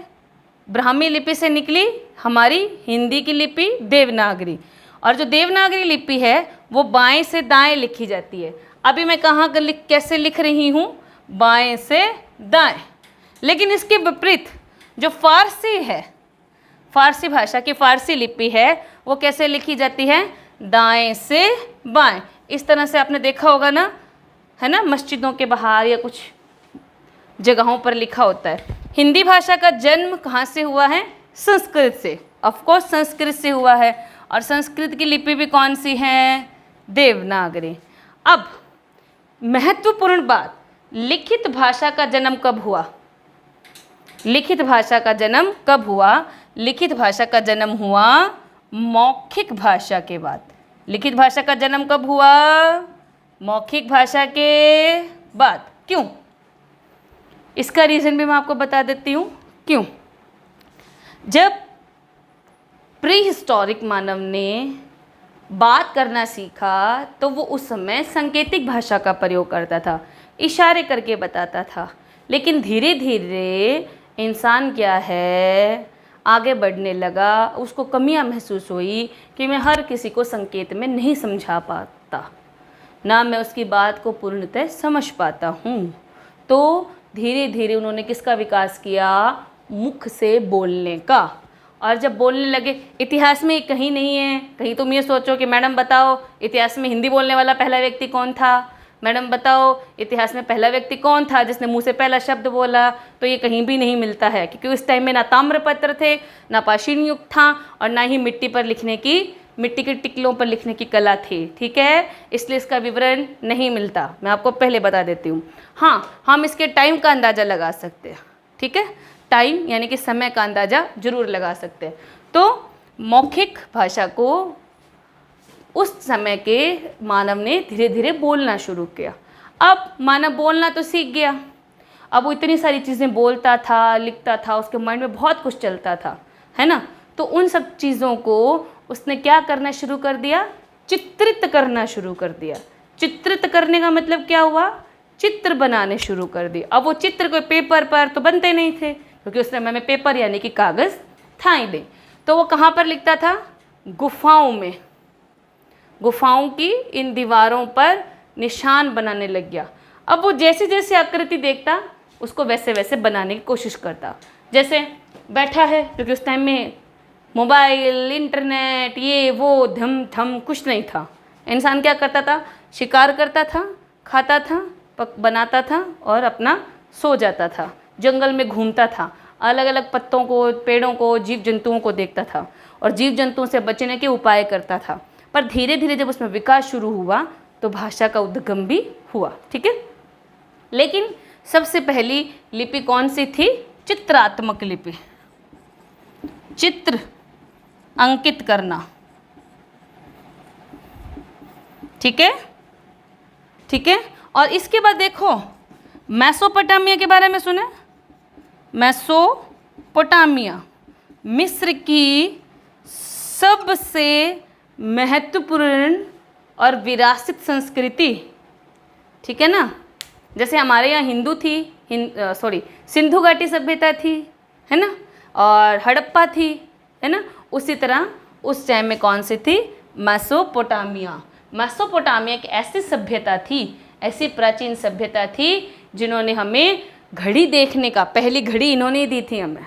ब्राह्मी लिपि से निकली हमारी हिंदी की लिपि देवनागरी। और जो देवनागरी लिपि है वो बाएं से दाएं लिखी जाती है। अभी मैं कहाँ कैसे लिख रही हूँ? बाएं से दाएं। लेकिन इसके विपरीत जो फारसी है, फारसी भाषा की फारसी लिपि है, वो कैसे लिखी जाती है? दाएं से बाएं। इस तरह से आपने देखा होगा ना, है ना, मस्जिदों के बाहर या कुछ जगहों पर लिखा होता है। हिंदी भाषा का जन्म कहाँ से हुआ है? संस्कृत से। ऑफ कोर्स संस्कृत से हुआ है। और संस्कृत की लिपि भी कौन सी है? देवनागरी। अब महत्वपूर्ण बात, लिखित भाषा का जन्म कब हुआ? लिखित भाषा का जन्म कब हुआ? लिखित भाषा का जन्म हुआ मौखिक भाषा के बाद। लिखित भाषा का जन्म कब हुआ? मौखिक भाषा के बाद। क्यों? इसका रीज़न भी मैं आपको बता देती हूँ क्यों। जब प्री हिस्टोरिक मानव ने बात करना सीखा तो वो उस समय सांकेतिक भाषा का प्रयोग करता था, इशारे करके बताता था। लेकिन धीरे धीरे इंसान क्या है, आगे बढ़ने लगा, उसको कमियां महसूस हुई कि मैं हर किसी को संकेत में नहीं समझा पाता, ना मैं उसकी बात को पूर्णतः समझ पाता हूँ। तो धीरे धीरे उन्होंने किसका विकास किया? मुख से बोलने का। और जब बोलने लगे, इतिहास में कहीं नहीं है, कहीं तुम ये सोचो कि मैडम बताओ इतिहास में हिंदी बोलने वाला पहला व्यक्ति कौन था, मैडम बताओ इतिहास में पहला व्यक्ति कौन था जिसने मुंह से पहला शब्द बोला, तो ये कहीं भी नहीं मिलता है। क्योंकि उस टाइम में ना ताम्रपत्र थे, ना पाषाण युग था, और ना ही मिट्टी पर लिखने की, मिट्टी के टिकलों पर लिखने की कला थी। ठीक है, इसलिए इसका विवरण नहीं मिलता, मैं आपको पहले बता देती हूँ। हाँ, हम इसके टाइम का अंदाज़ा लगा सकते हैं। ठीक है, टाइम यानी कि समय का अंदाज़ा जरूर लगा सकते हैं। तो मौखिक भाषा को उस समय के मानव ने धीरे धीरे बोलना शुरू किया। अब मानव बोलना तो सीख गया, अब वो इतनी सारी चीज़ें बोलता था, लिखता था, उसके माइंड में बहुत कुछ चलता था, है ना। तो उन सब चीज़ों को उसने क्या करना शुरू कर दिया? चित्रित करना शुरू कर दिया। चित्रित करने का मतलब क्या हुआ? चित्र बनाने शुरू कर दिए। अब वो चित्र कोई पेपर पर तो बनते नहीं थे, क्योंकि उस समय में पेपर यानी कि कागज़ था ही नहीं। तो वो कहाँ पर लिखता था? गुफाओं में, गुफाओं की इन दीवारों पर निशान बनाने लग गया। अब वो जैसे जैसे आकृति देखता उसको वैसे वैसे बनाने की कोशिश करता। जैसे बैठा है, क्योंकि उस टाइम में मोबाइल, इंटरनेट, ये वो धम थम कुछ नहीं था। इंसान क्या करता था? शिकार करता था, खाता था, बनाता था और अपना सो जाता था। जंगल में घूमता था, अलग अलग पत्तों को, पेड़ों को, जीव जंतुओं को देखता था और जीव जंतुओं से बचने के उपाय करता था। पर धीरे धीरे जब उसमें विकास शुरू हुआ तो भाषा का उद्गम भी हुआ। ठीक है, लेकिन सबसे पहली लिपि कौन सी थी? चित्रात्मक लिपि, चित्र अंकित करना। ठीक है, ठीक है। और इसके बाद देखो, मेसोपोटामिया के बारे में सुने? मेसोपोटामिया मिस्र की सबसे महत्वपूर्ण और विरासत संस्कृति। ठीक है ना, जैसे हमारे यहाँ हिंदू थी, सिंधु घाटी सभ्यता थी, है ना, और हड़प्पा थी, है ना, उसी तरह उस टाइम में कौन सी थी? मेसोपोटामिया। मेसोपोटामिया एक ऐसी सभ्यता थी, ऐसी प्राचीन सभ्यता थी जिन्होंने हमें घड़ी देखने का, पहली घड़ी इन्होंने ही दी थी हमें।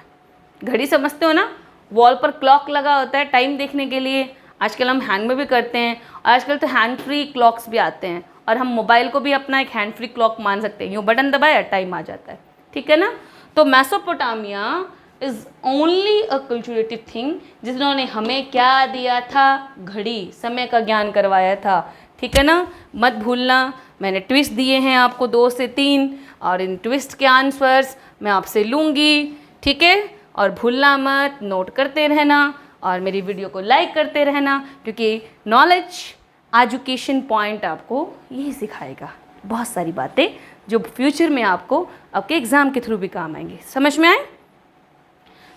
घड़ी समझते हो ना, वॉल पर क्लॉक लगा होता है टाइम देखने के लिए। आजकल हम हैंड में भी करते हैं, आजकल तो हैंड फ्री क्लॉक्स भी आते हैं, और हम मोबाइल को भी अपना एक हैंड फ्री क्लॉक मान सकते हैं। यूँ बटन दबाया टाइम आ जाता है। ठीक है ना। तो Mesopotamia is only a culturative thing, जिन्होंने हमें क्या दिया था? घड़ी, समय का ज्ञान करवाया था। ठीक है ना, मत भूलना, मैंने ट्विस्ट दिए हैं आपको 2 से 3, और इन ट्विस्ट के आंसर्स मैं आपसे लूँगी। ठीक है, और भूलना मत, नोट करते रहना और मेरी वीडियो को लाइक करते रहना, क्योंकि नॉलेज एजुकेशन पॉइंट आपको यही सिखाएगा, बहुत सारी बातें जो फ्यूचर में आपको आपके एग्ज़ाम के थ्रू भी काम आएंगी। समझ में आए?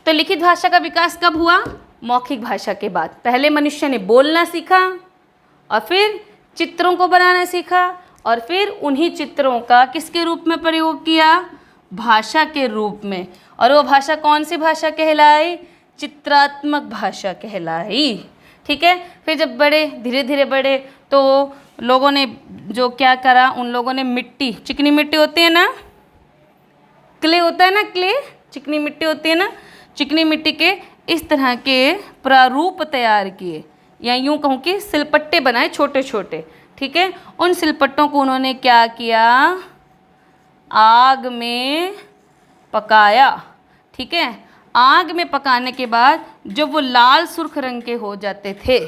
तो लिखित भाषा का विकास कब हुआ? मौखिक भाषा के बाद। पहले मनुष्य ने बोलना सीखा और फिर चित्रों को बनाना सीखा और फिर उन्हीं चित्रों का किसके रूप में प्रयोग किया? भाषा के रूप में। और वो भाषा कौन सी भाषा कहलाई? चित्रात्मक भाषा कहलाई। ठीक है। फिर जब बड़े, धीरे धीरे बड़े, तो लोगों ने जो क्या करा, उन लोगों ने मिट्टी, चिकनी मिट्टी होती है ना, क्ले होता है ना, क्ले, चिकनी मिट्टी होती है ना, चिकनी मिट्टी के इस तरह के प्रारूप तैयार किए, या यूँ कहूँ कि सिलपट्टे बनाए छोटे छोटे। ठीक है। उन सिलपट्टों को उन्होंने क्या किया? आग में पकाया। ठीक है। आग में पकाने के बाद जब वो लाल सुर्ख रंग के हो जाते थे,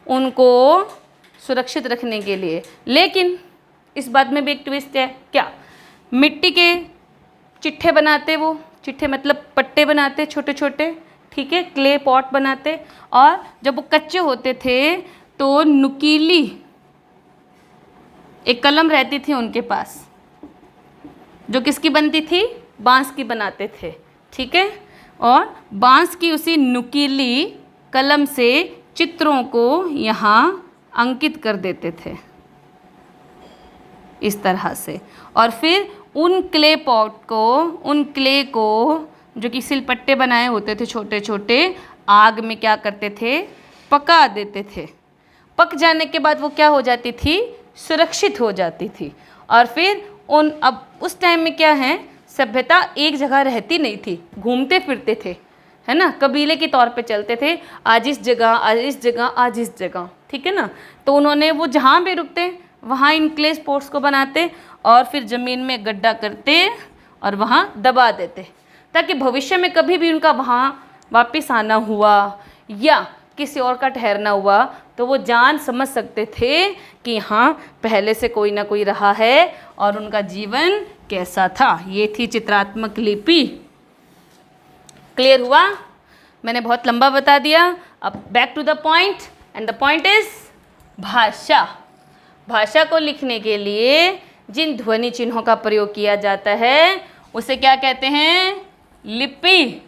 उनको सुरक्षित रखने के लिए। लेकिन इस बात में भी एक ट्विस्ट है। क्या? मिट्टी के चिट्ठे बनाते, वो चिट्ठे मतलब पट्टे बनाते छोटे छोटे। ठीक है। क्ले पॉट बनाते, और जब वो कच्चे होते थे तो नुकीली एक कलम रहती थी उनके पास, जो किसकी बनती थी? बांस की बनाते थे। ठीक है। और बांस की उसी नुकीली कलम से चित्रों को यहाँ अंकित कर देते थे इस तरह से। और फिर उन क्ले पॉट को, उन क्ले को जो कि सिलपट्टे बनाए होते थे छोटे छोटे, आग में क्या करते थे? पका देते थे। पक जाने के बाद वो क्या हो जाती थी? सुरक्षित हो जाती थी। और फिर उन, अब उस टाइम में क्या है, सभ्यता एक जगह रहती नहीं थी, घूमते फिरते थे, है ना, कबीले के तौर पे चलते थे, आज इस जगह, आज इस जगह, आज इस जगह। ठीक है ना। तो उन्होंने वो जहाँ भी रुकते वहाँ इन क्ले स्पोर्ट्स को बनाते और फिर ज़मीन में गड्ढा करते और वहाँ दबा देते, ताकि भविष्य में कभी भी उनका वहाँ वापस आना हुआ या किसी और का ठहरना हुआ तो वो जान समझ सकते थे कि हाँ, पहले से कोई ना कोई रहा है और उनका जीवन कैसा था। ये थी चित्रात्मक लिपि। क्लियर हुआ? मैंने बहुत लंबा बता दिया। अब back to the point, and the point is भाषा। भाषा को लिखने के लिए जिन ध्वनि चिन्हों का प्रयोग किया जाता है उसे क्या कहते हैं? लिपि।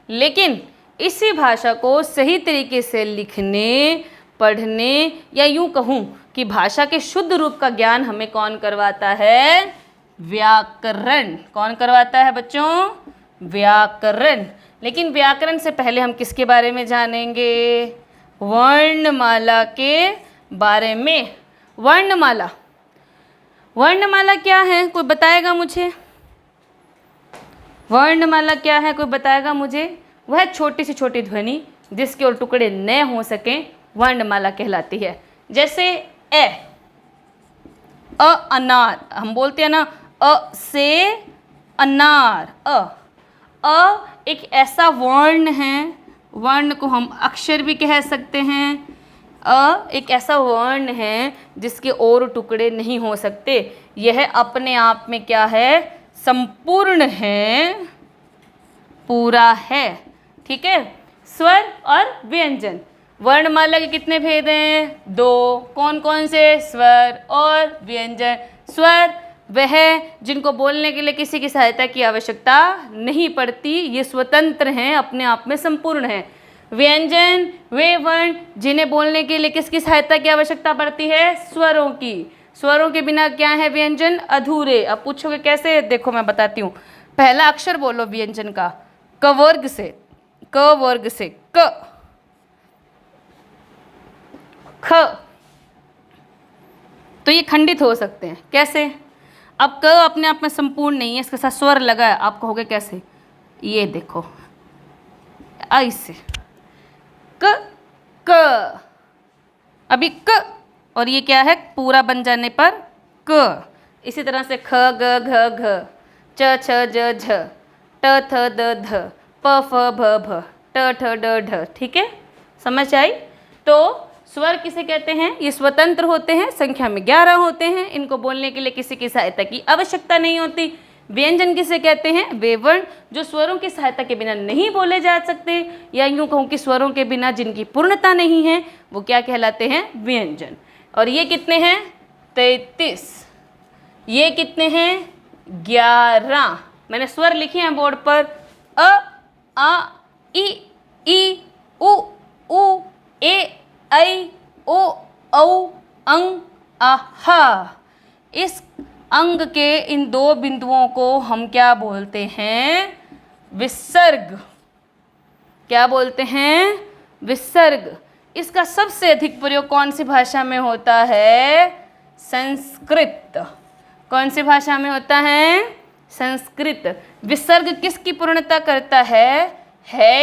लेकिन इसी भाषा को सही तरीके से लिखने, पढ़ने, या यूँ कहूँ कि भाषा के शुद्ध रूप का ज्ञान हमें कौन करवाता है? व्याकरण। कौन करवाता है बच्चों? व्याकरण। लेकिन व्याकरण से पहले हम किसके बारे में जानेंगे? वर्णमाला के बारे में। वर्णमाला, वर्णमाला क्या है? कोई बताएगा मुझे? वर्णमाला क्या है? कोई बताएगा मुझे? वह छोटी से छोटी ध्वनि जिसके और टुकड़े न हो सकें वर्णमाला कहलाती है। जैसे अनार, हम बोलते हैं ना, अ से अनार। अ एक ऐसा वर्ण है, वर्ण को हम अक्षर भी कह सकते हैं। अ एक ऐसा वर्ण है जिसके और टुकड़े नहीं हो सकते। यह अपने आप में क्या है? संपूर्ण है, पूरा है। ठीक है। स्वर और व्यंजन, वर्णमाला के कितने भेद हैं? 2। कौन कौन से? स्वर और व्यंजन। स्वर वह जिनको बोलने के लिए किसी की सहायता की आवश्यकता नहीं पड़ती, ये स्वतंत्र हैं, अपने आप में संपूर्ण हैं। व्यंजन वे वर्ण जिन्हें बोलने के लिए किसकी सहायता की आवश्यकता पड़ती है? स्वरों की। स्वरों के बिना क्या है? व्यंजन अधूरे। अब पूछोगे कैसे? देखो मैं बताती हूँ। पहला अक्षर बोलो व्यंजन का, क वर्ग से, क वर्ग से क, ख, तो ये खंडित हो सकते हैं। कैसे? अब क अपने आप में संपूर्ण नहीं है, इसके साथ स्वर लगा है। आप कहोगे कैसे? ये देखो ऐसे, क क, अभी क, और ये क्या है? पूरा बन जाने पर क। इसी तरह से ख ग घ घ, च छ ज झ, ट थ द ध, प फ भ भ, ट ठ ड ढ। ठीक है, समझ आई? तो स्वर किसे कहते हैं? ये स्वतंत्र होते हैं, संख्या में 11 होते हैं, इनको बोलने के लिए किसी की सहायता की आवश्यकता नहीं होती। व्यंजन किसे कहते हैं? वे वर्ण जो स्वरों की सहायता के बिना नहीं बोले जा सकते, या यूँ कहूँ कि स्वरों के बिना जिनकी पूर्णता नहीं है, वो क्या कहलाते हैं? व्यंजन। और ये कितने हैं? 33। ये कितने हैं? 11। मैंने स्वर लिखे हैं बोर्ड पर, अ आ इ ई उ ए ऐ ओ औ अंग आहा। इस अंग के इन दो बिंदुओं को हम क्या बोलते हैं? विसर्ग। क्या बोलते हैं? विसर्ग। इसका सबसे अधिक प्रयोग कौन सी भाषा में होता है? संस्कृत। कौन सी भाषा में होता है? संस्कृत। विसर्ग किसकी पूर्णता करता है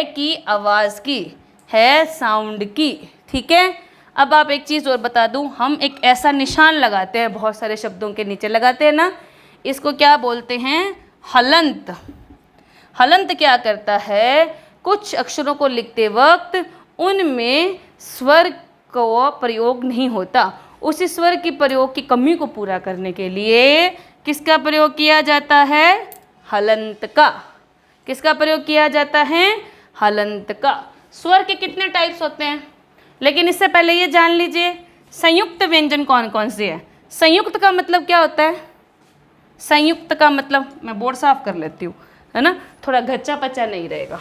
की आवाज़ की, है साउंड की। ठीक है। अब आप एक चीज़ और बता दूं, हम एक ऐसा निशान लगाते हैं, बहुत सारे शब्दों के नीचे लगाते हैं ना, इसको क्या बोलते हैं? हलंत। हलंत क्या करता है? कुछ अक्षरों को लिखते वक्त उनमें स्वर का प्रयोग नहीं होता, उसी स्वर की प्रयोग की कमी को पूरा करने के लिए किसका प्रयोग किया जाता है? हलंत का। किसका प्रयोग किया जाता है? हलंत का। स्वर के कितने टाइप्स होते हैं? लेकिन इससे पहले ये जान लीजिए संयुक्त व्यंजन कौन कौन से हैं। संयुक्त का मतलब क्या होता है? संयुक्त का मतलब, मैं बोर्ड साफ कर लेती हूँ, है ना, थोड़ा घच्चा पच्चा नहीं रहेगा।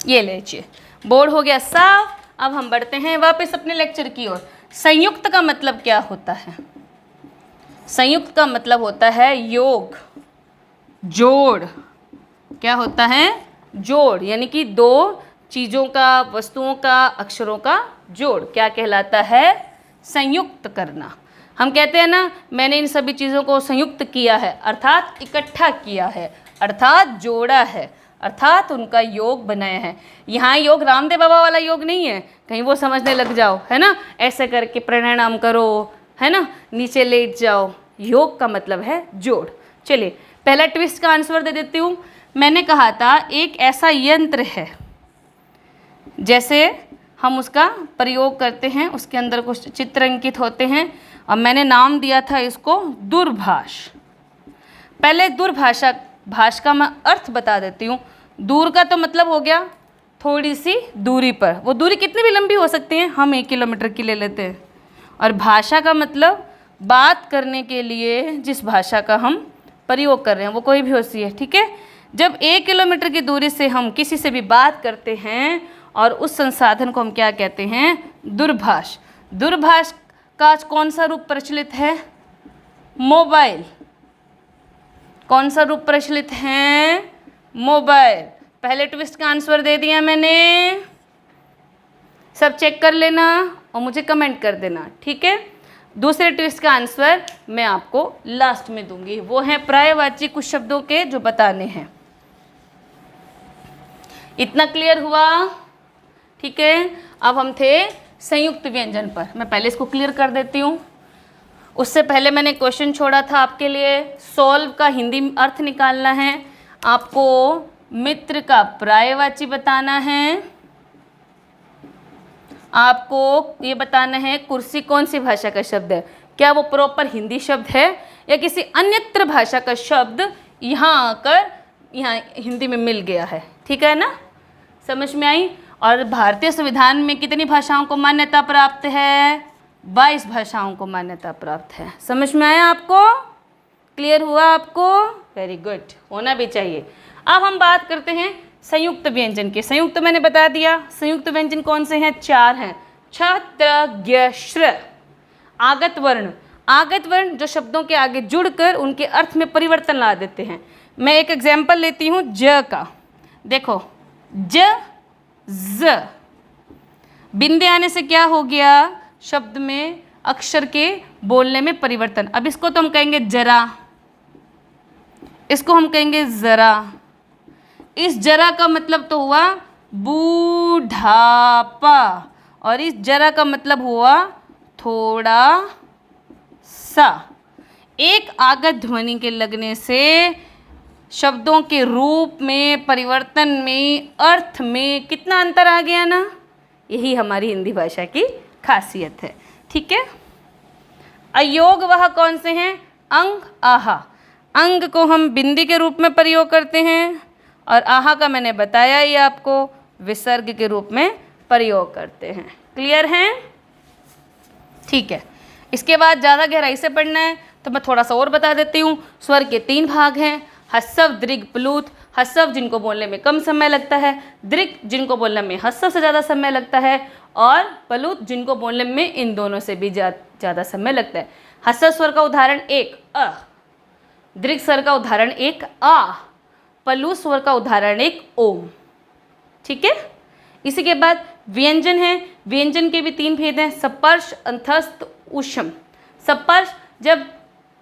ये लीजिए, बोर्ड हो गया साफ। अब हम बढ़ते हैं वापस अपने लेक्चर की ओर। संयुक्त का मतलब क्या होता है? संयुक्त का मतलब होता है योग, जोड़। क्या होता है? जोड़, यानी कि दो चीज़ों का, वस्तुओं का, अक्षरों का जोड़ क्या कहलाता है? संयुक्त करना। हम कहते हैं ना, मैंने इन सभी चीज़ों को संयुक्त किया है, अर्थात इकट्ठा किया है, अर्थात जोड़ा है, अर्थात उनका योग बनाया है। यहाँ योग रामदेव बाबा वाला योग नहीं है, कहीं वो समझने लग जाओ, है ना, ऐसे करके प्राणायाम करो, है ना, नीचे लेट जाओ। योग का मतलब है जोड़। चलिए पहला ट्विस्ट का आंसर दे देती हूँ। मैंने कहा था एक ऐसा यंत्र है, जैसे हम उसका प्रयोग करते हैं, उसके अंदर कुछ चित्र अंकित होते हैं, और मैंने नाम दिया था इसको दूरभाष। पहले दूरभाषा, भाष का मैं अर्थ बता देती हूँ। दूर का तो मतलब हो गया थोड़ी सी दूरी पर, वो दूरी कितनी भी लंबी हो सकती है, हम 1 किलोमीटर की ले लेते हैं। और भाषा का मतलब बात करने के लिए जिस भाषा का हम प्रयोग कर रहे हैं वो कोई भी हो सकती है। ठीक है। जब 1 किलोमीटर की दूरी से हम किसी से भी बात करते हैं और उस संसाधन को हम क्या कहते हैं? दूरभाष। दूरभाष का कौन सा रूप प्रचलित है? मोबाइल। कौन सा रूप प्रचलित है? मोबाइल। पहले ट्विस्ट का आंसर दे दिया मैंने, सब चेक कर लेना और मुझे कमेंट कर देना। ठीक है। दूसरे ट्विस्ट का आंसर मैं आपको लास्ट में दूंगी, वो है पर्यायवाची कुछ शब्दों के जो बताने हैं। इतना क्लियर हुआ? ठीक है। अब हम थे संयुक्त व्यंजन पर। मैं पहले इसको क्लियर कर देती हूँ। उससे पहले मैंने क्वेश्चन छोड़ा था आपके लिए, सॉल्व का हिंदी अर्थ निकालना है, आपको मित्र का पर्यायवाची बताना है, आपको ये बताना है कुर्सी कौन सी भाषा का शब्द है, क्या वो प्रॉपर हिंदी शब्द है या किसी अन्यत्र भाषा का शब्द यहाँ आकर यहाँ हिंदी में मिल गया है। ठीक है ना, समझ में आई? और भारतीय संविधान में कितनी भाषाओं को मान्यता प्राप्त है? 22 भाषाओं को मान्यता प्राप्त है। समझ में आया आपको? क्लियर हुआ आपको? वेरी गुड, होना भी चाहिए। अब हम बात करते हैं संयुक्त व्यंजन के। संयुक्त मैंने बता दिया, संयुक्त व्यंजन कौन से हैं? 4 हैं। छ, त्र, ज्ञ, श्र। आगत वर्ण, आगत वर्ण जो शब्दों के आगे जुड़कर उनके अर्थ में परिवर्तन ला देते हैं। मैं एक एग्जाम्पल लेती हूँ ज का। देखो ज, ज, बिंदे आने से क्या हो गया? शब्द में, अक्षर के बोलने में परिवर्तन। अब इसको तो हम कहेंगे जरा, इसको हम कहेंगे जरा। इस जरा का मतलब तो हुआ बूढ़ापा, और इस जरा का मतलब हुआ थोड़ा सा। एक आगत ध्वनि के लगने से शब्दों के रूप में, परिवर्तन में, अर्थ में कितना अंतर आ गया ना। यही हमारी हिंदी भाषा की खासियत है। ठीक है। अयोग वह कौन से हैं? अंग, आहा। अंग को हम बिंदी के रूप में प्रयोग करते हैं और आहा का मैंने बताया ही आपको, विसर्ग के रूप में प्रयोग करते हैं। क्लियर है? ठीक है। इसके बाद ज़्यादा गहराई से पढ़ना है तो मैं थोड़ा सा और बता देती हूँ। स्वर के 3 भाग हैं, ह्रस्व, दीर्घ, प्लुत। ह्रस्व जिनको बोलने में कम समय लगता है, दीर्घ जिनको बोलने में ह्रस्व से ज़्यादा समय लगता है, और प्लुत जिनको बोलने में इन दोनों से भी ज़्यादा समय लगता है। ह्रस्व स्वर का उदाहरण 1 अ, दीर्घ स्वर का उदाहरण 1 आ, प्लुत स्वर का उदाहरण 1 ओम। ठीक है। इसी के बाद व्यंजन है। व्यंजन के भी 3 भेद हैं, सपर्श, अंतस्थ, ऊष्म। सपर्श जब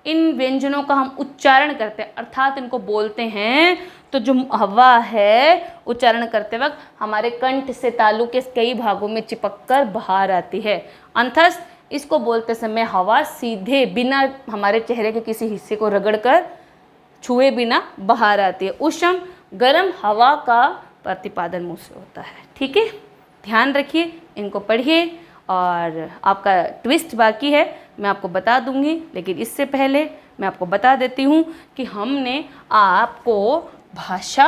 इन व्यंजनों का हम उच्चारण करते हैं, अर्थात इनको बोलते हैं, तो जो हवा है उच्चारण करते वक्त हमारे कंठ से तालु के कई भागों में चिपक कर बाहर आती है। अंतस्थ इसको बोलते समय हवा सीधे बिना हमारे चेहरे के किसी हिस्से को रगड़कर छुए बिना बाहर आती है। ऊष्म गर्म हवा का प्रतिपादन मुंह से होता है। ठीक है, ध्यान रखिए, इनको पढ़िए। और आपका ट्विस्ट बाकी है, मैं आपको बता दूंगी, लेकिन इससे पहले मैं आपको बता देती हूँ कि हमने आपको भाषा,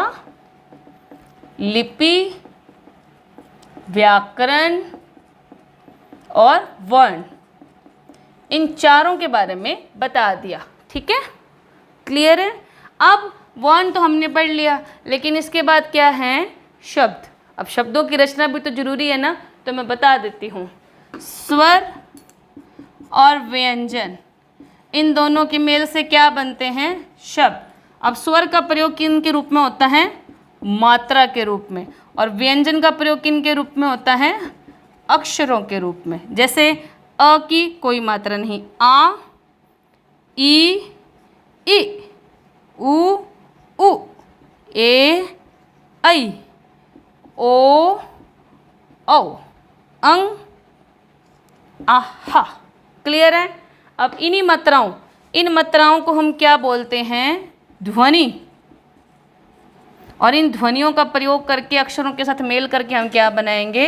लिपि, व्याकरण और वर्ण इन चारों के बारे में बता दिया। ठीक है, क्लियर है। अब वर्ण तो हमने पढ़ लिया, लेकिन इसके बाद क्या है, शब्द। अब शब्दों की रचना भी तो जरूरी है ना, तो मैं बता देती हूँ। स्वर और व्यंजन इन दोनों के मेल से क्या बनते हैं, शब्द। अब स्वर का प्रयोग किन के रूप में होता है, मात्रा के रूप में, और व्यंजन का प्रयोग किन के रूप में होता है, अक्षरों के रूप में। जैसे अ की कोई मात्रा नहीं, आ, ई, उ, उ, ए, ऐ, ओ, औ, अंग, आहा। क्लियर है। अब इन मात्राओं को हम क्या बोलते हैं, ध्वनि। और इन ध्वनियों का प्रयोग करके अक्षरों के साथ मेल करके हम क्या बनाएंगे,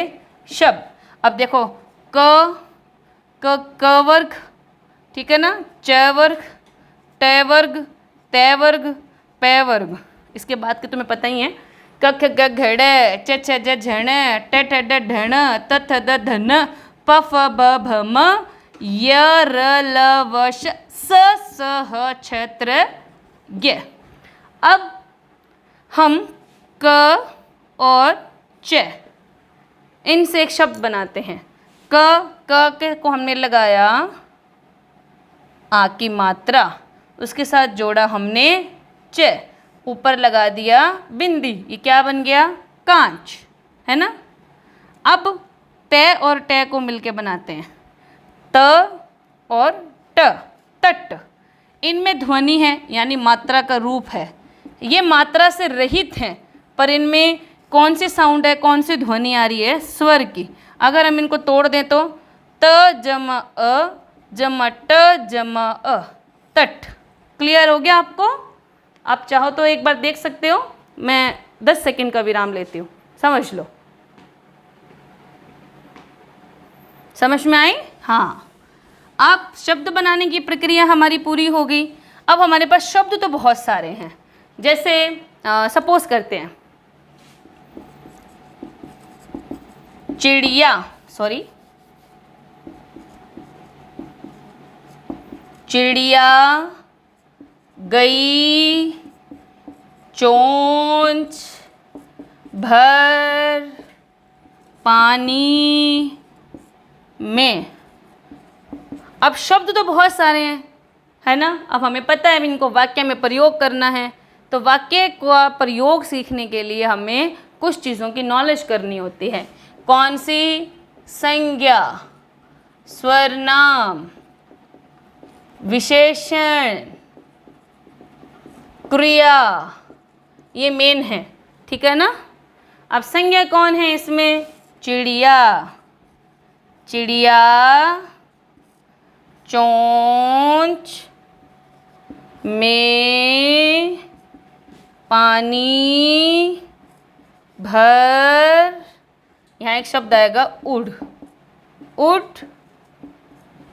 शब्द। अब देखो क वर्ग, ठीक है ना, च वर्ग, ट वर्ग, त वर्ग, प वर्ग। इसके बाद के तुम्हें पता ही है, क ख ग घ च छ ज झ ण, ट ठ ड ढ ण, त थ द ध न, प फ ब भ म, य र ल व श, स स ह छ त्र य। अब हम क और च इनसे एक शब्द बनाते हैं। क को हमने लगाया आ की मात्रा, उसके साथ जोड़ा हमने च, ऊपर लगा दिया बिंदी, ये क्या बन गया, कांच, है ना। अब त और ट को मिलके बनाते हैं, त और ट, तट। इनमें ध्वनि है, यानी मात्रा का रूप है। ये मात्रा से रहित हैं, पर इनमें कौन सी साउंड है, कौन सी ध्वनि आ रही है, स्वर की। अगर हम इनको तोड़ दें तो त जमा अ जमा ट जमा अ, तट। क्लियर हो गया आपको। आप चाहो तो एक बार देख सकते हो, मैं 10 सेकंड का विराम लेती हूँ, समझ लो। समझ में आई। हाँ, आप शब्द बनाने की प्रक्रिया हमारी पूरी हो गई। अब हमारे पास शब्द तो बहुत सारे हैं। जैसे सपोज करते हैं, चिड़िया गई चोंच भर पानी में। अब शब्द तो बहुत सारे हैं, है ना। अब हमें पता है इनको वाक्य में प्रयोग करना है, तो वाक्य का प्रयोग सीखने के लिए हमें कुछ चीज़ों की नॉलेज करनी होती है। कौन सी, संज्ञा, स्वरनाम, विशेषण, क्रिया, ये मेन है, ठीक है ना। अब संज्ञा कौन है इसमें, चिड़िया, चिड़िया चोंच में पानी भर, यहाँ एक शब्द आएगा उड़, उठ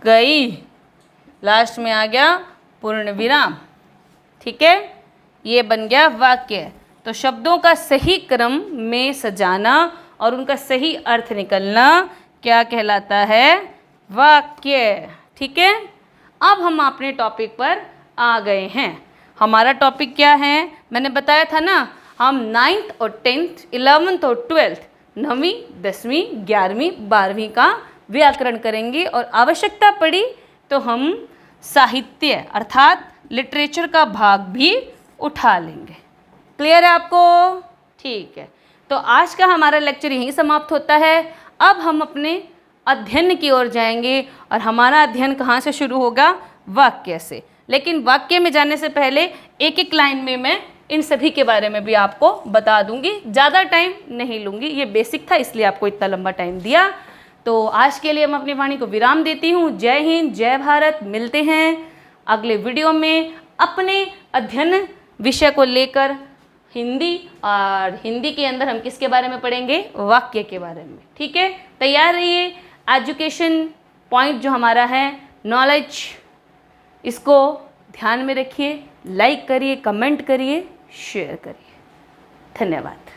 गई, लास्ट में आ गया पूर्ण विराम। ठीक है, ये बन गया वाक्य। तो शब्दों का सही क्रम में सजाना और उनका सही अर्थ निकलना क्या कहलाता है, वाक्य। ठीक है। अब हम अपने टॉपिक पर आ गए हैं। हमारा टॉपिक क्या है, मैंने बताया था ना, हम 9th और 10th 11th और 12th 9वीं 10वीं 11वीं 12वीं का व्याकरण करेंगे, और आवश्यकता पड़ी तो हम साहित्य अर्थात लिटरेचर का भाग भी उठा लेंगे। क्लियर है आपको? ठीक है, तो आज का हमारा लेक्चर यहीं समाप्त होता है। अब हम अपने अध्ययन की ओर जाएंगे, और हमारा अध्ययन कहाँ से शुरू होगा? वाक्य से। लेकिन वाक्य में जाने से पहले एक एक लाइन में मैं इन सभी के बारे में भी आपको बता दूंगी, ज़्यादा टाइम नहीं लूँगी, ये बेसिक था इसलिए आपको इतना लंबा टाइम दिया। तो आज के लिए मैं अपनी वाणी को विराम देती हूँ। जय हिंद, जय भारत। मिलते हैं अगले वीडियो में अपने अध्ययन विषय को लेकर, हिंदी, और हिंदी के अंदर हम किसके बारे में पढ़ेंगे? वाक्य के बारे में। ठीक है, तैयार रहिए। एजुकेशन पॉइंट जो हमारा है, नॉलेज, इसको ध्यान में रखिए, लाइक करिए, कमेंट करिए, शेयर करिए। धन्यवाद।